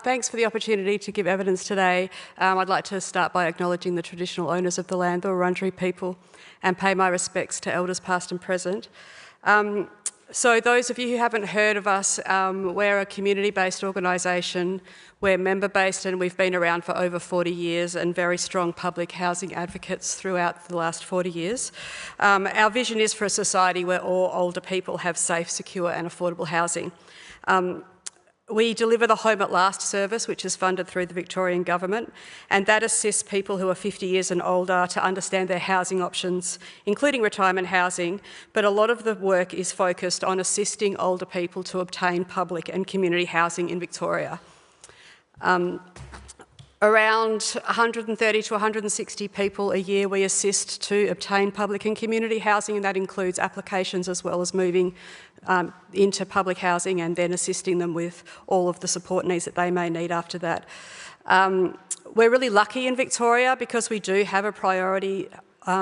Thanks for the opportunity to give evidence today. I'd like to start by acknowledging the traditional owners of the land, the Wurundjeri people, and pay my respects to elders past and present. So those of you who haven't heard of us, we're a community-based organisation. We're member-based and we've been around for over 40 years and very strong public housing advocates throughout the last 40 years. Our vision is for a society where all older people have safe, secure and affordable housing. We deliver the Home at Last service, which is funded through the Victorian Government, and that assists people who are 50 years and older to understand their housing options, including retirement housing, but a lot of the work is focused on assisting older people to obtain public and community housing in Victoria. Around 130 to 160 people a year we assist to obtain public and community housing, and that includes applications as well as moving into public housing and then assisting them with all of the support needs that they may need after that. We're really lucky in Victoria because we do have a priority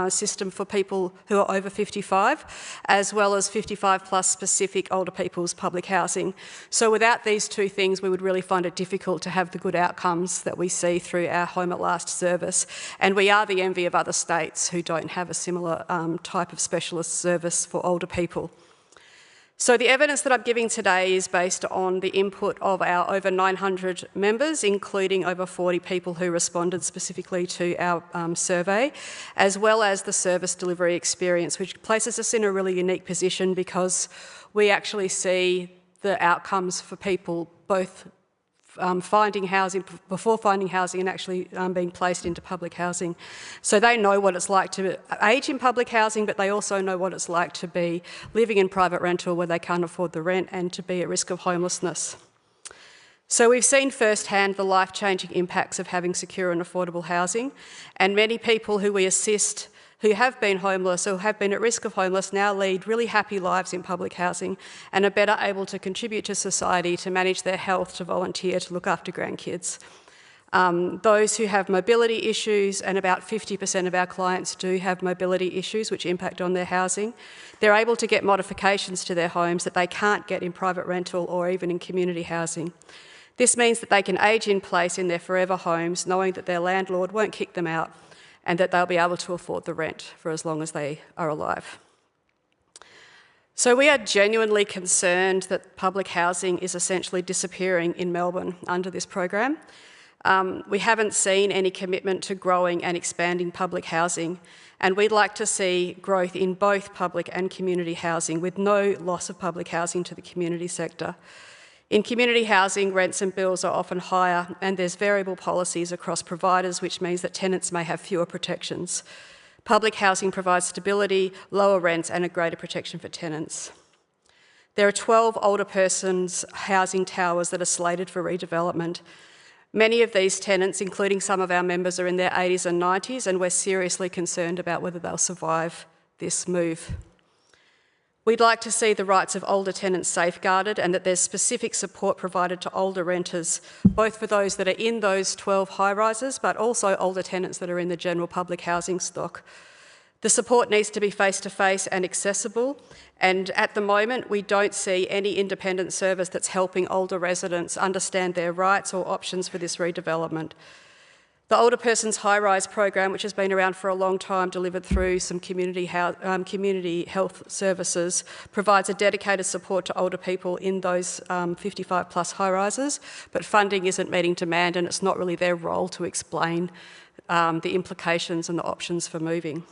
system for people who are over 55, as well as 55 plus specific older people's public housing. So without these two things, we would really find it difficult to have the good outcomes that we see through our Home at Last service. And we are the envy of other states who don't have a similar type of specialist service for older people. So the evidence that I'm giving today is based on the input of our over 900 members, including over 40 people who responded specifically to our survey, as well as the service delivery experience, which places us in a really unique position because we actually see the outcomes for people both finding housing, before finding housing and actually being placed into public housing. So they know what it's like to age in public housing, but they also know what it's like to be living in private rental where they can't afford the rent and to be at risk of homelessness. So we've seen firsthand the life-changing impacts of having secure and affordable housing, and many people who we assist who have been homeless or have been at risk of homeless now lead really happy lives in public housing and are better able to contribute to society, to manage their health, to volunteer, to look after grandkids. Those who have mobility issues, and about 50% of our clients do have mobility issues which impact on their housing, they're able to get modifications to their homes that they can't get in private rental or even in community housing. This means that they can age in place in their forever homes, knowing that their landlord won't kick them out and that they'll be able to afford the rent for as long as they are alive. So we are genuinely concerned that public housing is essentially disappearing in Melbourne under this program. We haven't seen any commitment to growing and expanding public housing, and we'd like to see growth in both public and community housing with no loss of public housing to the community sector. In community housing, rents and bills are often higher and there's variable policies across providers, which means that tenants may have fewer protections. Public housing provides stability, lower rents and a greater protection for tenants. There are 12 older persons housing towers that are slated for redevelopment. Many of these tenants, including some of our members, are in their 80s and 90s, and we're seriously concerned about whether they'll survive this move. We'd like to see the rights of older tenants safeguarded and that there's specific support provided to older renters, both for those that are in those 12 high-rises, but also older tenants that are in the general public housing stock. The support needs to be face-to-face and accessible, and at the moment we don't see any independent service that's helping older residents understand their rights or options for this redevelopment. The Older Persons High-Rise program, which has been around for a long time, delivered through some community health services, provides a dedicated support to older people in those 55 plus high-rises, but funding isn't meeting demand and it's not really their role to explain the implications and the options for moving.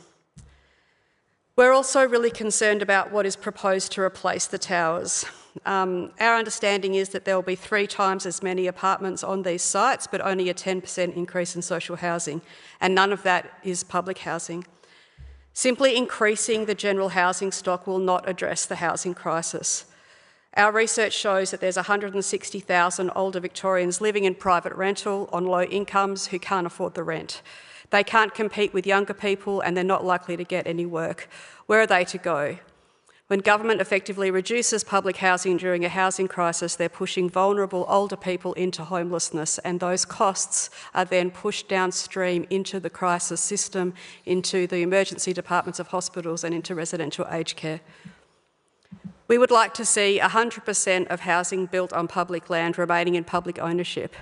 We're also really concerned about what is proposed to replace the towers. Our understanding is that there will be 3 times as many apartments on these sites, but only a 10% increase in social housing, and none of that is public housing. Simply increasing the general housing stock will not address the housing crisis. Our research shows that there's 160,000 older Victorians living in private rental on low incomes who can't afford the rent. They can't compete with younger people and they're not likely to get any work. Where are they to go? When government effectively reduces public housing during a housing crisis, they're pushing vulnerable older people into homelessness, and those costs are then pushed downstream into the crisis system, into the emergency departments of hospitals and into residential aged care. We would like to see 100% of housing built on public land remaining in public ownership.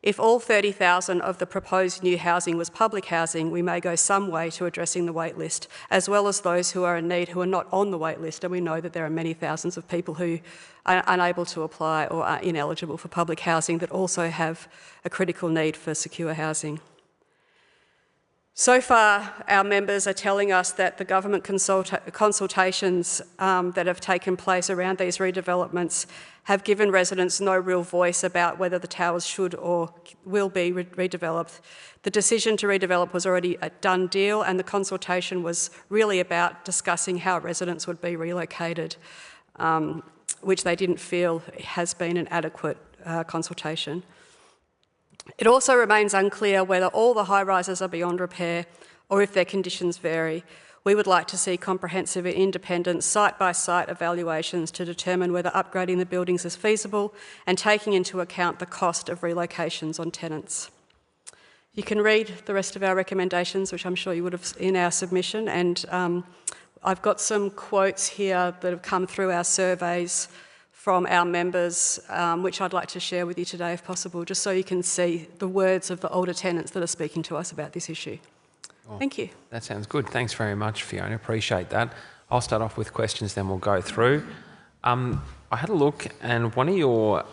If all 30,000 of the proposed new housing was public housing, we may go some way to addressing the wait list, as well as those who are in need who are not on the wait list. And we know that there are many thousands of people who are unable to apply or are ineligible for public housing that also have a critical need for secure housing. So far, our members are telling us that the government consultations that have taken place around these redevelopments have given residents no real voice about whether the towers should or will be redeveloped. The decision to redevelop was already a done deal, and the consultation was really about discussing how residents would be relocated, which they didn't feel has been an adequate consultation. It also remains unclear whether all the high-rises are beyond repair or if their conditions vary. We would like to see comprehensive and independent site-by-site evaluations to determine whether upgrading the buildings is feasible and taking into account the cost of relocations on tenants. You can read the rest of our recommendations, which I'm sure you would have in our submission, and I've got some quotes here that have come through our surveys from our members, which I'd like to share with you today if possible, just so you can see the words of the older tenants that are speaking to us about this issue. Well, thank you. That sounds good. Thanks very much, Fiona. Appreciate that. I'll start off with questions, then we'll go through. I had a look, and one of your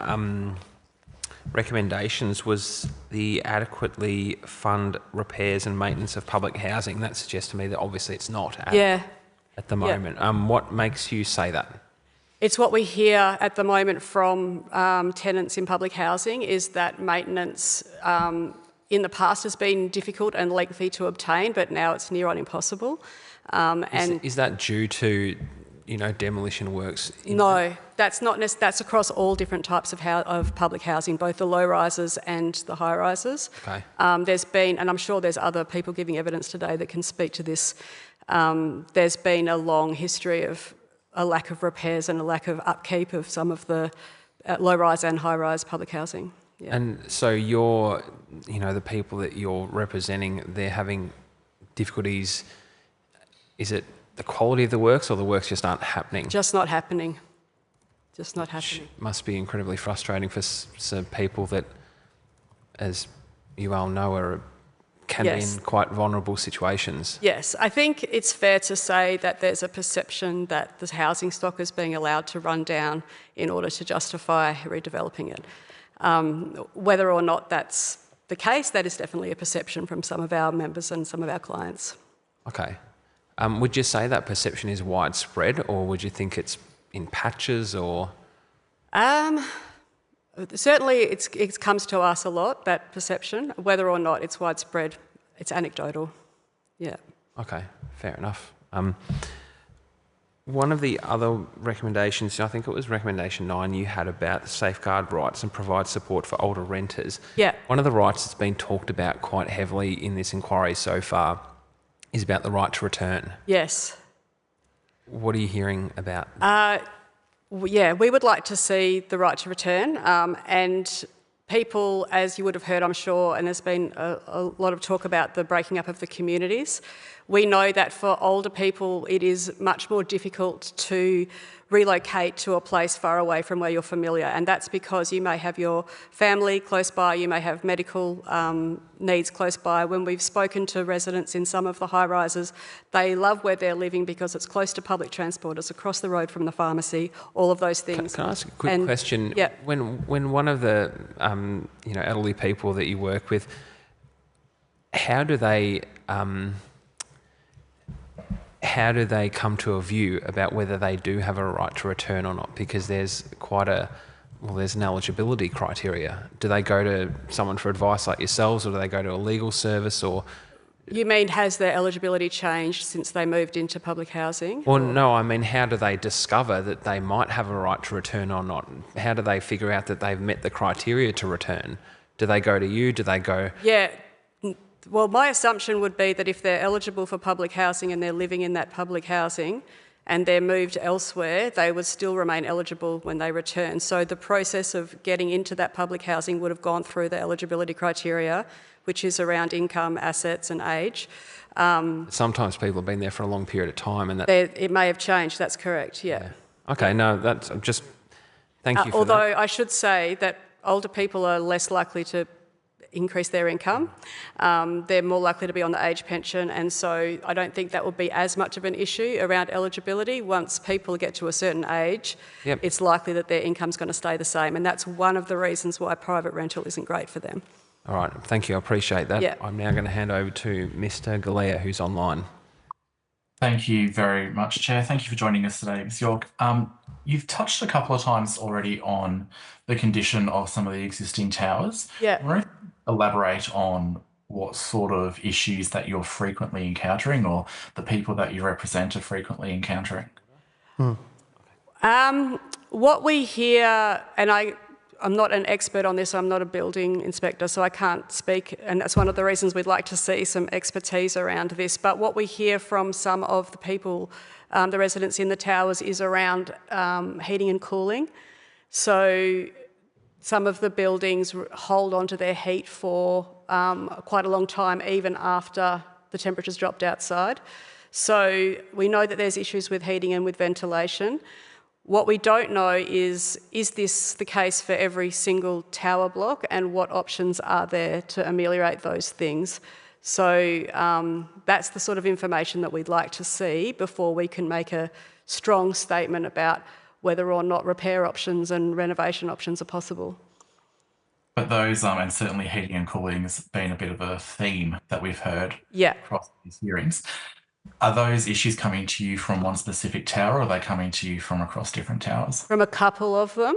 recommendations was the adequately fund repairs and maintenance of public housing. That suggests to me that obviously it's not at the moment. What makes you say that? It's what we hear at the moment from tenants in public housing is that maintenance in the past has been difficult and lengthy to obtain, but now it's near on impossible. Is that due to, demolition works? No, that's not. That's across all different types of public housing, both the low rises and the high rises. Okay. There's been, and I'm sure there's other people giving evidence today that can speak to this. There's been a long history of a lack of repairs and a lack of upkeep of some of the low-rise and high-rise public housing. Yeah. And so the people that you're representing, they're having difficulties. Is it the quality of the works or the works just aren't happening? Just not happening. Just not happening. Must be incredibly frustrating for some people that, as you all know, can be in quite vulnerable situations. Yes, I think it's fair to say that there's a perception that the housing stock is being allowed to run down in order to justify redeveloping it. Whether or not that's the case, that is definitely a perception from some of our members and some of our clients. Okay. Would you say that perception is widespread, or would you think it's in patches, or...? Certainly it comes to us a lot, that perception. Whether or not it's widespread, it's anecdotal. Yeah. Okay, fair enough. One of the other recommendations, I think it was recommendation 9, you had about safeguard rights and provide support for older renters. Yeah. One of the rights that's been talked about quite heavily in this inquiry so far is about the right to return. Yes. What are you hearing about? Yeah, we would like to see the right to return, and people, as you would have heard, I'm sure, and there's been a lot of talk about the breaking up of the communities. We know that for older people it is much more difficult to relocate to a place far away from where you're familiar, and that's because you may have your family close by, you may have medical needs close by. When we've spoken to residents in some of the high rises, they love where they're living because it's close to public transport, it's across the road from the pharmacy, all of those things. Can I ask a quick question? Yeah. When one of the elderly people that you work with, how do they come to a view about whether they do have a right to return or not? Because there's there's an eligibility criteria. Do they go to someone for advice like yourselves, or do they go to a legal service, or...? You mean, has their eligibility changed since they moved into public housing? Well, no, I mean, how do they discover that they might have a right to return or not? How do they figure out that they've met the criteria to return? Do they go to you? Do they go... Yeah. Well, my assumption would be that if they're eligible for public housing and they're living in that public housing and they're moved elsewhere, they would still remain eligible when they return. So the process of getting into that public housing would have gone through the eligibility criteria, which is around income, assets and age. Sometimes people have been there for a long period of time and that... It may have changed, that's correct, yeah. Okay, no, that's just... Thank you for although that. I should say that older people are less likely to increase their income. They're more likely to be on the age pension, and so I don't think that will be as much of an issue around eligibility. Once people get to a certain age, it's likely that their income's going to stay the same, and that's one of the reasons why private rental isn't great for them. All right, thank you, I appreciate that. Yeah. I'm now going to hand over to Mr. Galea, who's online. Thank you very much, Chair. Thank you for joining us today, Ms York. You've touched a couple of times already on the condition of some of the existing towers. Yeah. Want to elaborate on what sort of issues that you're frequently encountering, or the people that you represent are frequently encountering? What we hear, and I'm not an expert on this, I'm not a building inspector, so I can't speak, and that's one of the reasons we'd like to see some expertise around this. But what we hear from some of the people, the residents in the towers, is around heating and cooling. So some of the buildings hold onto their heat for quite a long time, even after the temperature's dropped outside. So we know that there's issues with heating and with ventilation. What we don't know is this the case for every single tower block, and what options are there to ameliorate those things? So that's the sort of information that we'd like to see before we can make a strong statement about whether or not repair options and renovation options are possible. But those, and certainly heating and cooling has been a bit of a theme that we've heard across these hearings. Are those issues coming to you from one specific tower, or are they coming to you from across different towers? From a couple of them.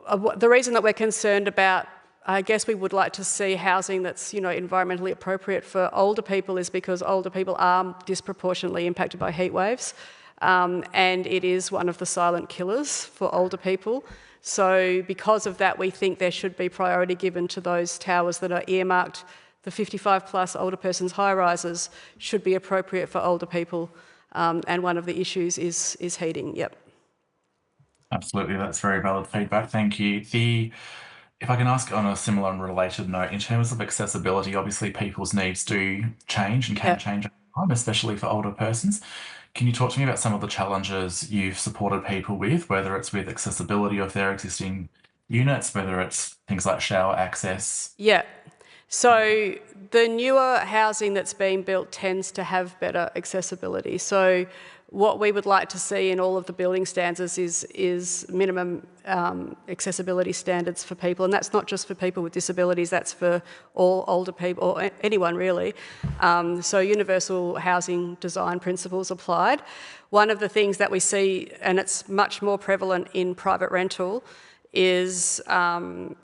The reason that we're concerned about, I guess we would like to see housing that's, environmentally appropriate for older people, is because older people are disproportionately impacted by heat waves, and it is one of the silent killers for older people. So because of that, we think there should be priority given to those towers that are earmarked. The 55 plus older persons high rises should be appropriate for older people, and one of the issues is heating. Yep. Absolutely, that's very valid feedback. Thank you. If I can ask on a similar and related note, in terms of accessibility, obviously people's needs do change and can change over time, especially for older persons. Can you talk to me about some of the challenges you've supported people with, whether it's with accessibility of their existing units, whether it's things like shower access? Yeah. So the newer housing that's being built tends to have better accessibility. So what we would like to see in all of the building standards is minimum accessibility standards for people, and that's not just for people with disabilities, that's for all older people, or anyone really. So universal housing design principles applied. One of the things that we see, and it's much more prevalent in private rental, is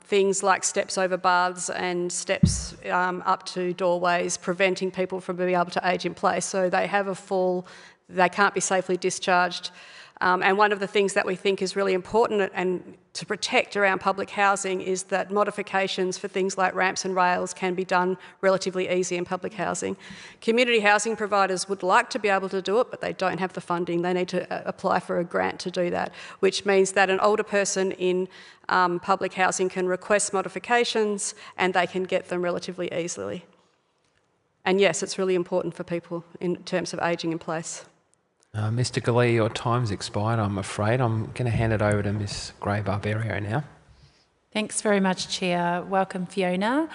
things like steps over baths and steps up to doorways, preventing people from being able to age in place. So they have a fall, they can't be safely discharged. And one of the things that we think is really important and to protect around public housing is that modifications for things like ramps and rails can be done relatively easy in public housing. Community housing providers would like to be able to do it, but they don't have the funding. They need to apply for a grant to do that, which means that an older person in public housing can request modifications and they can get them relatively easily. And yes, it's really important for people in terms of ageing in place. Mr. Galea, your time's expired, I'm afraid. I'm going to hand it over to Ms. Gray-Barberio now. Thanks very much, Chair. Welcome, Fiona.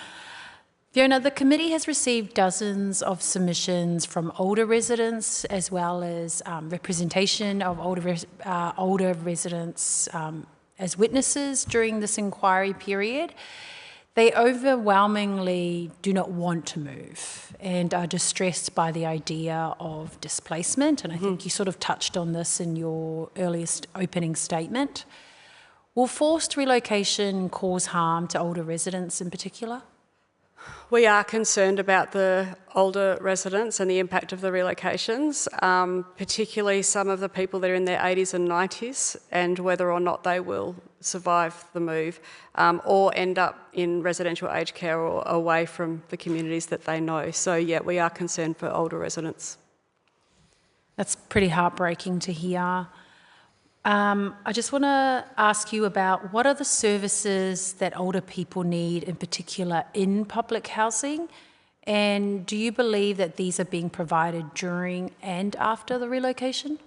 Fiona, the committee has received dozens of submissions from older residents, as well as representation of older residents as witnesses during this inquiry period. They overwhelmingly do not want to move and are distressed by the idea of displacement. And I think you sort of touched on this in your earliest opening statement. Will forced relocation cause harm to older residents in particular? We are concerned about the older residents and the impact of the relocations, particularly some of the people that are in their 80s and 90s, and whether or not they will survive the move or end up in residential aged care or away from the communities that they know. So yeah, we are concerned for older residents. That's pretty heartbreaking to hear. I just want to ask you about what are the services that older people need in particular in public housing, and do you believe that these are being provided during and after the relocation?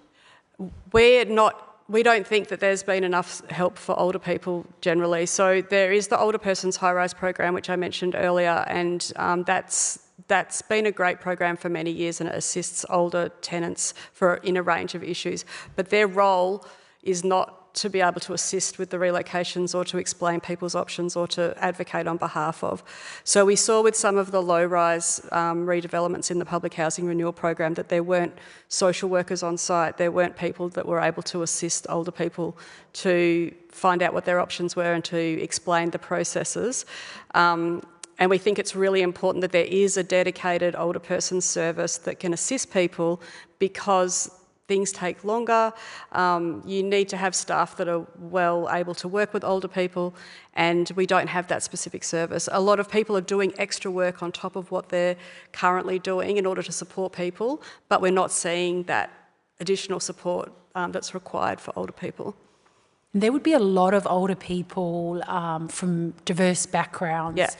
We're not we don't think that there's been enough help for older people generally. So there is the Older Persons High-Rise program, which I mentioned earlier, and that's been a great program for many years, and it assists older tenants in a range of issues. But their role is not to be able to assist with the relocations or to explain people's options or to advocate on behalf of. So we saw with some of the low-rise redevelopments in the public housing renewal program that there weren't social workers on site, there weren't people that were able to assist older people to find out what their options were and to explain the processes. And we think it's really important that there is a dedicated older person service that can assist people, because things take longer. You need to have staff that are well able to work with older people, and we don't have that specific service. A lot of people are doing extra work on top of what they're currently doing in order to support people, but we're not seeing that additional support that's required for older people. There would be a lot of older people from diverse backgrounds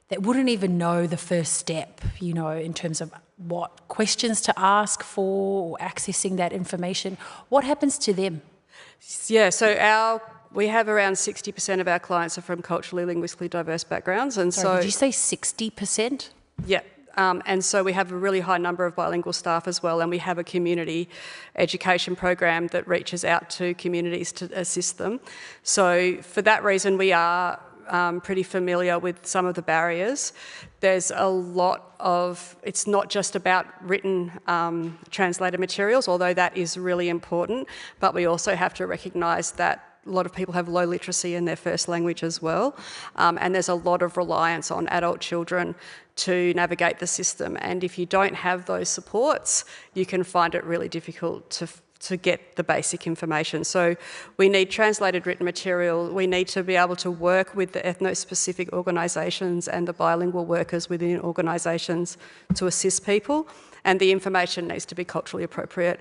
that wouldn't even know the first step, in terms of what questions to ask for or accessing that information. What happens to them? Yeah, so we have around 60% of our clients are from culturally, linguistically diverse backgrounds. And Sorry, did you say 60%? Yeah. And so we have a really high number of bilingual staff as well, and we have a community education program that reaches out to communities to assist them. So for that reason, we are pretty familiar with some of the barriers. There's a lot of, it's not just about written translated materials, although that is really important, but we also have to recognise that a lot of people have low literacy in their first language as well, and there's a lot of reliance on adult children to navigate the system, and if you don't have those supports, you can find it really difficult to get the basic information. So we need translated written material. We need to be able to work with the ethno-specific organisations and the bilingual workers within organisations to assist people, and the information needs to be culturally appropriate.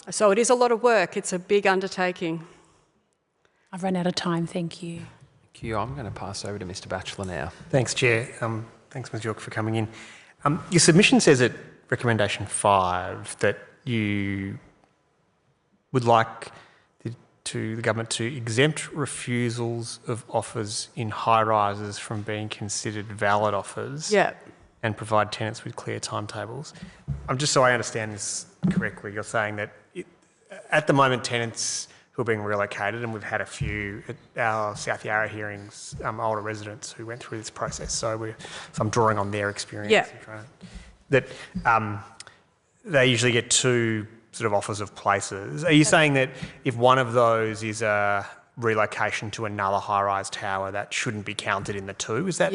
So it is a lot of work. It's a big undertaking. I've run out of time, thank you. Thank you. I'm going to pass over to Mr. Batchelor now. Thanks, Chair. Thanks, Ms York, for coming in. Your submission says at recommendation 5 that you would like the government to exempt refusals of offers in high-rises from being considered valid offers, and provide tenants with clear timetables. Just so I understand this correctly, you're saying that at the moment tenants who are being relocated, and we've had a few at our South Yarra hearings, older residents who went through this process, so I'm drawing on their experience. That they usually get 2 sort of offers of places. Are you saying that if one of those is a relocation to another high-rise tower, that shouldn't be counted in the 2? Is that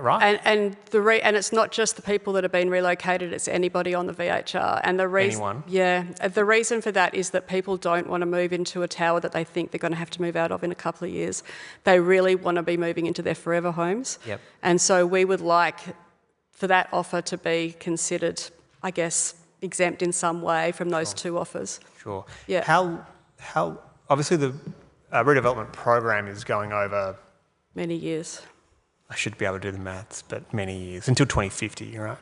right? And it's not just the people that have been relocated; it's anybody on the VHR. And the reason, the reason for that is that people don't want to move into a tower that they think they're going to have to move out of in a couple of years. They really want to be moving into their forever homes. And so we would like for that offer to be considered, I guess, exempt in some way from those 2 offers. Sure. How obviously the redevelopment program is going over many years. I should be able to do the maths, but many years, until 2050, right?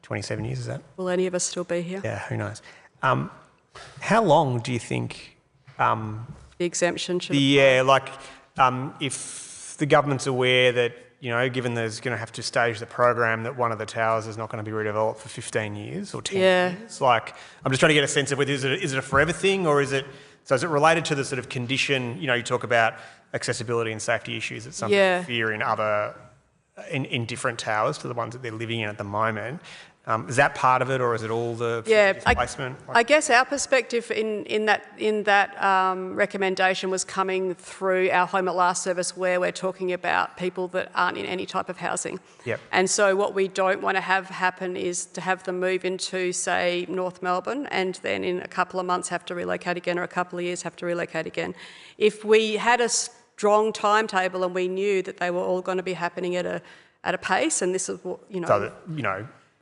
27 years, is that? Will any of us still be here? Yeah, who knows? How long do you think the exemption should if the government's aware that, given there's going to have to stage the program, that one of the towers is not going to be redeveloped for 15 years or 10 years? I'm just trying to get a sense of whether is it a forever thing, or is it related to the sort of condition, you talk about accessibility and safety issues that some people fear in different towers to the ones that they're living in at the moment. Is that part of it, or is it all the displacement? I guess our perspective in that recommendation was coming through our Home at Last service, where we're talking about people that aren't in any type of housing. And so what we don't want to have happen is to have them move into, say, North Melbourne, and then in a couple of months have to relocate again, or a couple of years have to relocate again. If we had a strong timetable and we knew that they were all going to be happening at a pace, and this is what,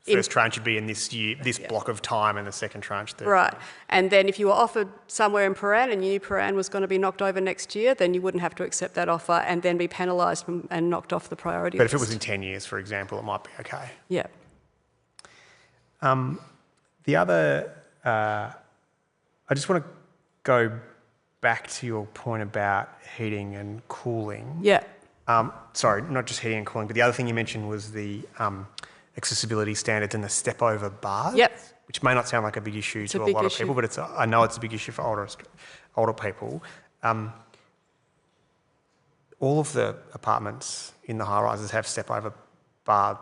first tranche would be in this year, this block of time, and the second tranche. Right. And then if you were offered somewhere in Paran and you knew Paran was going to be knocked over next year, then you wouldn't have to accept that offer and then be penalised and knocked off the priority list. But if it was in 10 years, for example, it might be okay. The other, I just want to go back to your point about heating and cooling. Yeah. Sorry, not just heating and cooling, but the other thing you mentioned was the accessibility standards and the step-over bars. Yep. Which may not sound like a big issue to a big lot of issue. people, but I know it's a big issue for older people. All of the apartments in the high-rises have step-over bars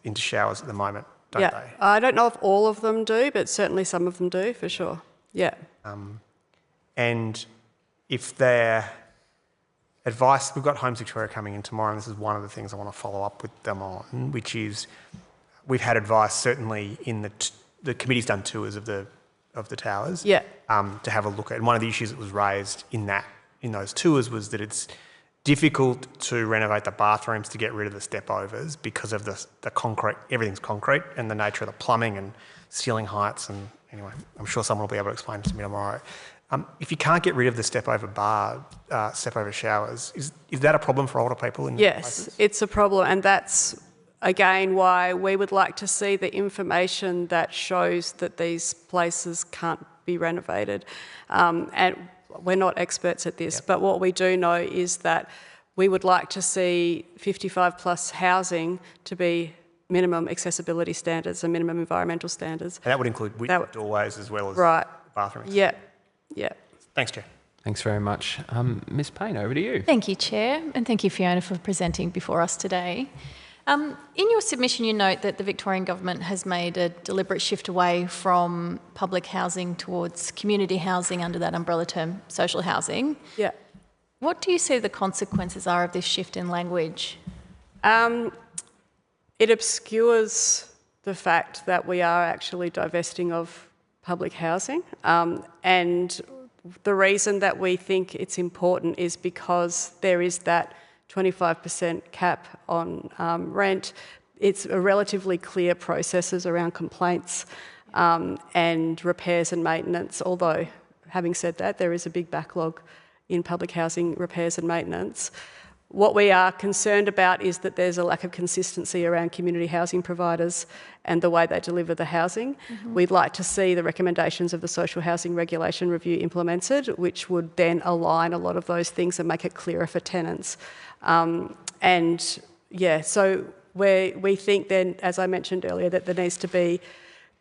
into showers at the moment, don't they? I don't know if all of them do, but certainly some of them do, for sure. Yeah. And if their advice, we've got Homes Victoria coming in tomorrow, and this is one of the things I want to follow up with them on, which is we've had advice certainly in the committee's done tours of the towers. Yeah. To have a look at, and one of the issues that was raised in those tours was that it's difficult to renovate the bathrooms to get rid of the step-overs because of the concrete, everything's concrete, and the nature of the plumbing and ceiling heights. And anyway, I'm sure someone will be able to explain it to me tomorrow. If you can't get rid of the step-over showers, is that a problem for older people in Yes, places? it's a problem, and that's, again, why we would like to see the information that shows that these places can't be renovated. And we're not experts at this, but what we do know is that we would like to see 55 plus housing to be minimum accessibility standards and minimum environmental standards. And that would include doorways as well as bathrooms. Yeah, yeah. Thanks, Chair. Thanks very much. Ms Payne, over to you. Thank you, Chair, and thank you, Fiona, for presenting before us today. In your submission, you note that the Victorian Government has made a deliberate shift away from public housing towards community housing under that umbrella term, social housing. Yeah. What do you see the consequences are of this shift in language? It obscures the fact that we are actually divesting of public housing, and the reason that we think it's important is because there is that 25% cap on rent. It's a relatively clear processes around complaints and repairs and maintenance, although having said that, there is a big backlog in public housing repairs and maintenance. What we are concerned about is that there's a lack of consistency around community housing providers and the way they deliver the housing. We'd like to see the recommendations of the Social Housing Regulation Review implemented, which would then align a lot of those things and make it clearer for tenants. So we think then, as I mentioned earlier, that there needs to be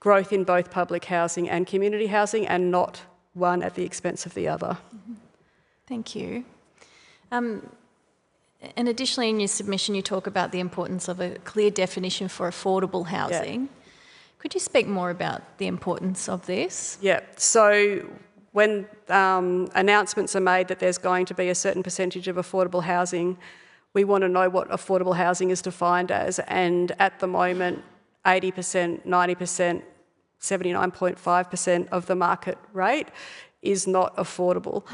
growth in both public housing and community housing and not one at the expense of the other. Thank you. And additionally, in your submission, you talk about the importance of a clear definition for affordable housing. Yeah. Could you speak more about the importance of this? Yeah, so when announcements are made that there's going to be a certain percentage of affordable housing, we want to know what affordable housing is defined as, and at the moment, 80%, 90%, 79.5% of the market rate is not affordable.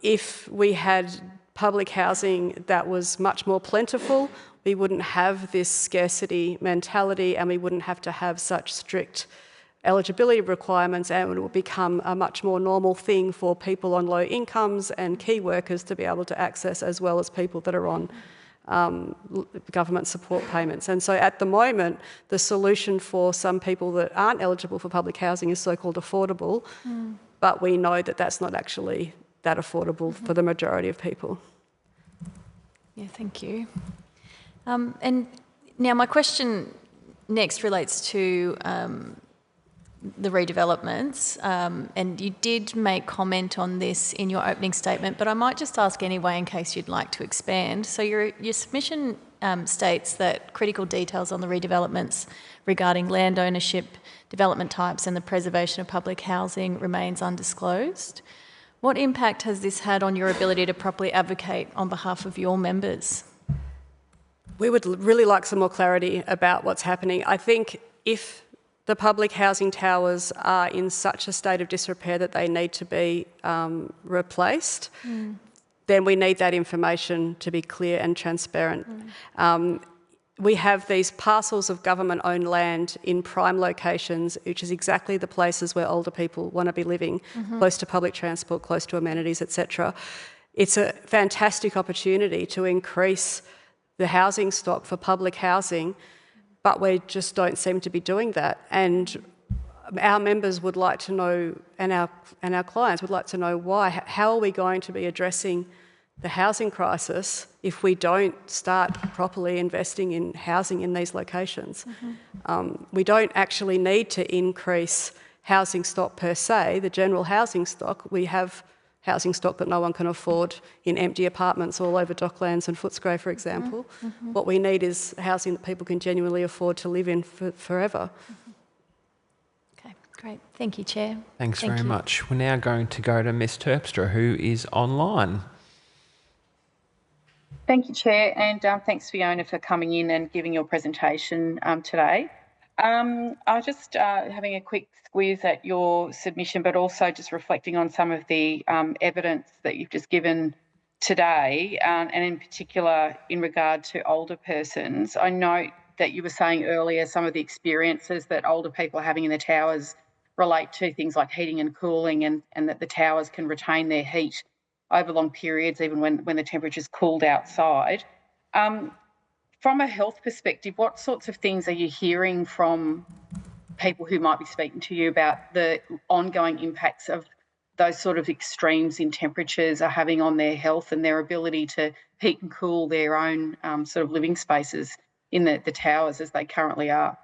If we had public housing that was much more plentiful, we wouldn't have this scarcity mentality and we wouldn't have to have such strict eligibility requirements, and it will become a much more normal thing for people on low incomes and key workers to be able to access, as well as people that are on government support payments. And so at the moment, the solution for some people that aren't eligible for public housing is so-called affordable, but we know that that's not actually that affordable for the majority of people. Yeah, thank you. And now my question next relates to the redevelopments, and you did make comment on this in your opening statement, but I might just ask anyway in case you'd like to expand. So your submission states that critical details on the redevelopments regarding land ownership, development types and the preservation of public housing remains undisclosed. What impact has this had on your ability to properly advocate on behalf of your members? We would really like some more clarity about what's happening. I think if the public housing towers are in such a state of disrepair that they need to be replaced, then we need that information to be clear and transparent. We have these parcels of government-owned land in prime locations, which is exactly the places where older people want to be living, close to public transport, close to amenities, etc. It's a fantastic opportunity to increase the housing stock for public housing, but we just don't seem to be doing that. And our members would like to know, and our clients would like to know why. How are we going to be addressing the housing crisis if we don't start properly investing in housing in these locations? We don't actually need to increase housing stock per se, the general housing stock. We have housing stock that no one can afford in empty apartments all over Docklands and Footscray, for example. What we need is housing that people can genuinely afford to live in forever. Okay, great. Thank you, Chair. Thanks very much. We're now going to go to Ms Terpstra, who is online. Thank you, Chair, and thanks, Fiona, for coming in and giving your presentation today. I was just having a quick squeeze at your submission, but also just reflecting on some of the evidence that you've just given today, and in particular in regard to older persons. I note that you were saying earlier some of the experiences that older people are having in the towers relate to things like heating and cooling, and that the towers can retain their heat over long periods, even when the temperature's cooled outside. From a health perspective, what sorts of things are you hearing from people who might be speaking to you about the ongoing impacts of those sort of extremes in temperatures are having on their health and their ability to heat and cool their own sort of living spaces in the towers as they currently are?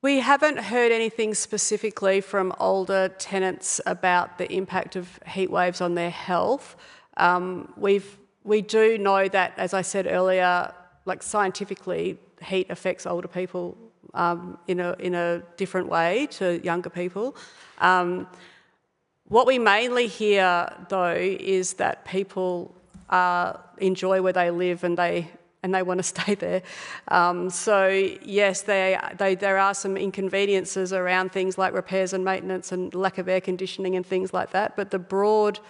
We haven't heard anything specifically from older tenants about the impact of heat waves on their health. We do know that, as I said earlier, like scientifically, heat affects older people in a different way to younger people. What we mainly hear, though, is that people enjoy where they live and they want to stay there. So yes, there are some inconveniences around things like repairs and maintenance and lack of air conditioning and things like that. But the broad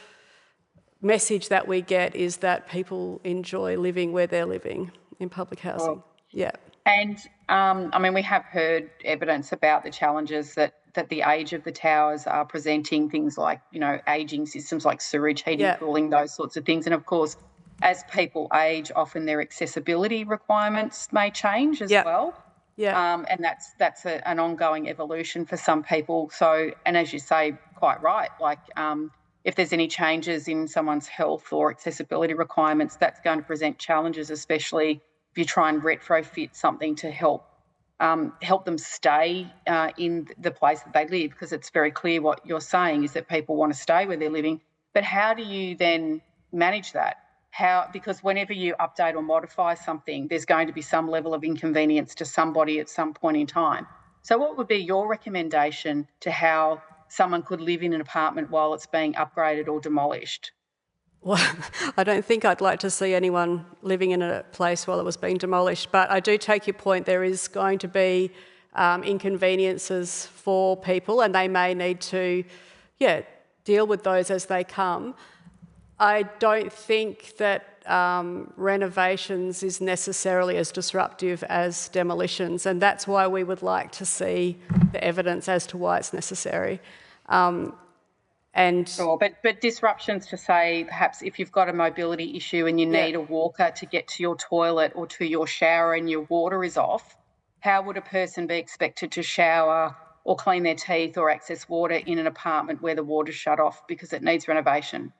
message that we get is that people enjoy living where they're living in public housing. Oh. Yeah. And I mean, we have heard evidence about the challenges that the age of the towers are presenting, things like, you know, ageing systems like sewage, heating, cooling, those sorts of things. And of course, as people age, often their accessibility requirements may change as well. Yeah. And that's an ongoing evolution for some people. So, and as you say, quite right, like if there's any changes in someone's health or accessibility requirements, that's going to present challenges, especially if you try and retrofit something to help them stay in the place that they live, because it's very clear what you're saying is that people want to stay where they're living. But how do you then manage that? Because whenever you update or modify something, there's going to be some level of inconvenience to somebody at some point in time. So what would be your recommendation to how someone could live in an apartment while it's being upgraded or demolished? Well, I don't think I'd like to see anyone living in a place while it was being demolished, but I do take your point. There is going to be inconveniences for people, and they may need to, deal with those as they come. I don't think that renovations is necessarily as disruptive as demolitions, and that's why we would like to see the evidence as to why it's necessary. Sure, but disruptions to say, perhaps if you've got a mobility issue and you need a walker to get to your toilet or to your shower and your water is off, how would a person be expected to shower or clean their teeth or access water in an apartment where the water's shut off because it needs renovation?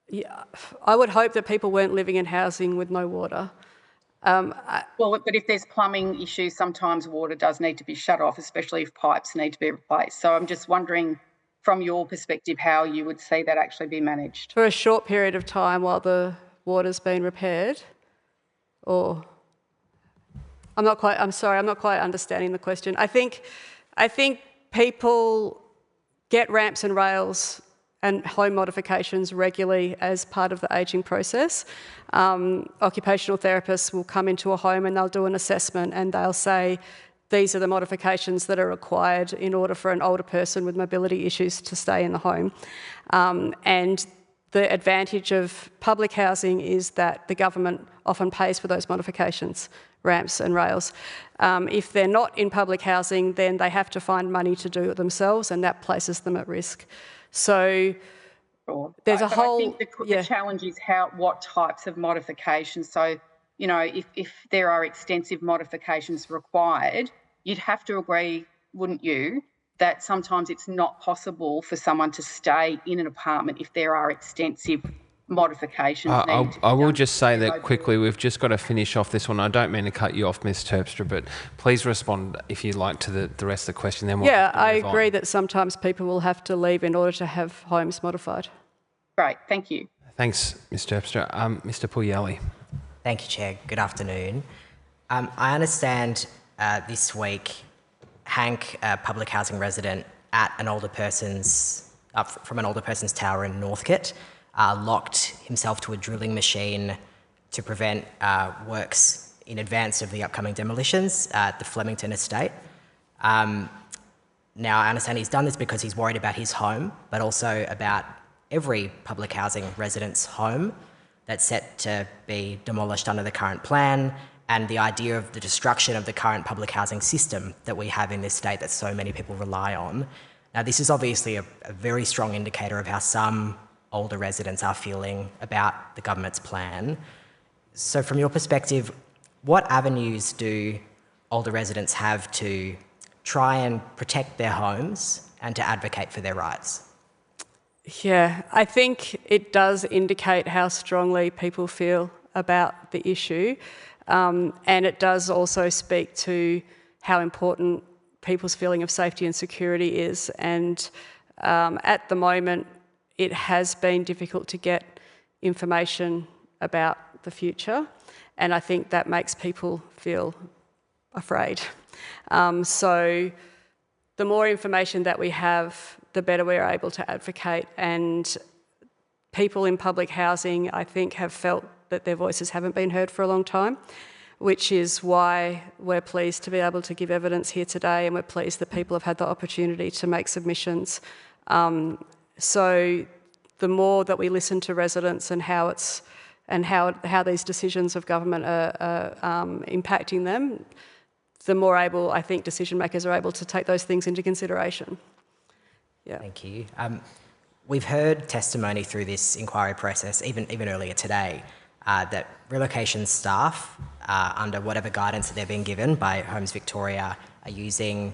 Yeah, I would hope that people weren't living in housing with no water. Well, but if there's plumbing issues, sometimes water does need to be shut off, especially if pipes need to be replaced. So I'm just wondering, from your perspective, how you would see that actually be managed. For a short period of time while the water's been repaired? Or I'm not quite understanding the question. I think people get ramps and rails and home modifications regularly as part of the ageing process. Occupational therapists will come into a home and they'll do an assessment and they'll say, these are the modifications that are required in order for an older person with mobility issues to stay in the home. And the advantage of public housing is that the government often pays for those modifications, ramps and rails. If they're not in public housing, then they have to find money to do it themselves, and that places them at risk. So there's a whole... I think the challenge is what types of modifications. So, you know, if there are extensive modifications required, you'd have to agree, wouldn't you, that sometimes it's not possible for someone to stay in an apartment if there are extensive modifications needed to be I will done just say to that overall. quickly, we've just got to finish off this one. I don't mean to cut you off, Ms Terpstra, but please respond, if you like, to the rest of the question. Then we'll Yeah, have to I move agree on. that sometimes people will have to leave in order to have homes modified. Great, thank you. Thanks, Ms Terpstra. Mr Puglielli. Thank you, Chair. Good afternoon. I understand this week Hank, a public housing resident at an older person's from an older person's tower in Northcote, locked himself to a drilling machine to prevent works in advance of the upcoming demolitions at the Flemington estate. Now, I understand he's done this because he's worried about his home, but also about every public housing resident's home that's set to be demolished under the current plan, and the idea of the destruction of the current public housing system that we have in this state that so many people rely on. Now, this is obviously a very strong indicator of how some older residents are feeling about the government's plan. So from your perspective, what avenues do older residents have to try and protect their homes and to advocate for their rights? Yeah, I think it does indicate how strongly people feel about the issue, and it does also speak to how important people's feeling of safety and security is. And at the moment, it has been difficult to get information about the future, and I think that makes people feel afraid. So the more information that we have, the better we're able to advocate, and people in public housing, I think, have felt that their voices haven't been heard for a long time, which is why we're pleased to be able to give evidence here today, and we're pleased that people have had the opportunity to make submissions. So the more that we listen to residents and how these decisions of government are impacting them, the more able, I think, decision makers are able to take those things into consideration. Yeah. Thank you. We've heard testimony through this inquiry process, even earlier today, that relocation staff, under whatever guidance that they're being given by Homes Victoria, are using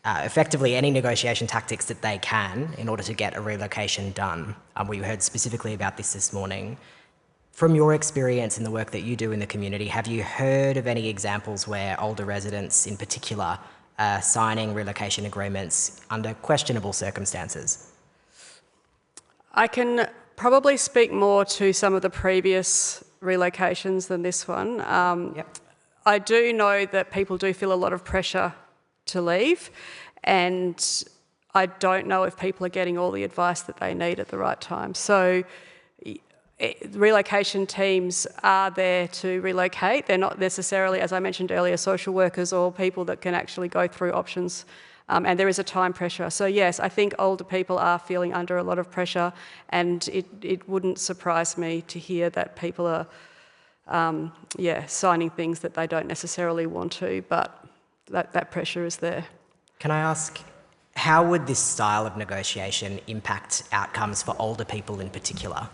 effectively any negotiation tactics that they can in order to get a relocation done. We heard specifically about this morning. From your experience in the work that you do in the community, have you heard of any examples where older residents in particular are signing relocation agreements under questionable circumstances? I can probably speak more to some of the previous relocations than this one. Yep. I do know that people do feel a lot of pressure to leave, and I don't know if people are getting all the advice that they need at the right time. So relocation teams are there to relocate. They're not necessarily, as I mentioned earlier, social workers or people that can actually go through options, and there is a time pressure. So yes, I think older people are feeling under a lot of pressure, and it wouldn't surprise me to hear that people are signing things that they don't necessarily want to, but that pressure is there. Can I ask, how would this style of negotiation impact outcomes for older people in particular?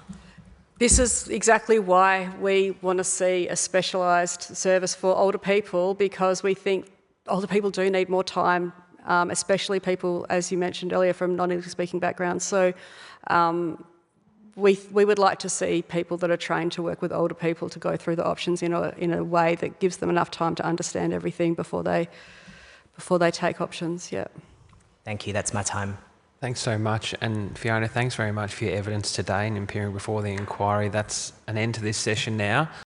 This is exactly why we want to see a specialised service for older people, because we think older people do need more time, especially people, as you mentioned earlier, from non-English speaking backgrounds. So we would like to see people that are trained to work with older people to go through the options in a way that gives them enough time to understand everything before they take options. Yeah. Thank you, that's my time. Thanks so much. And Fiona, thanks very much for your evidence today and appearing before the inquiry. That's an end to this session now.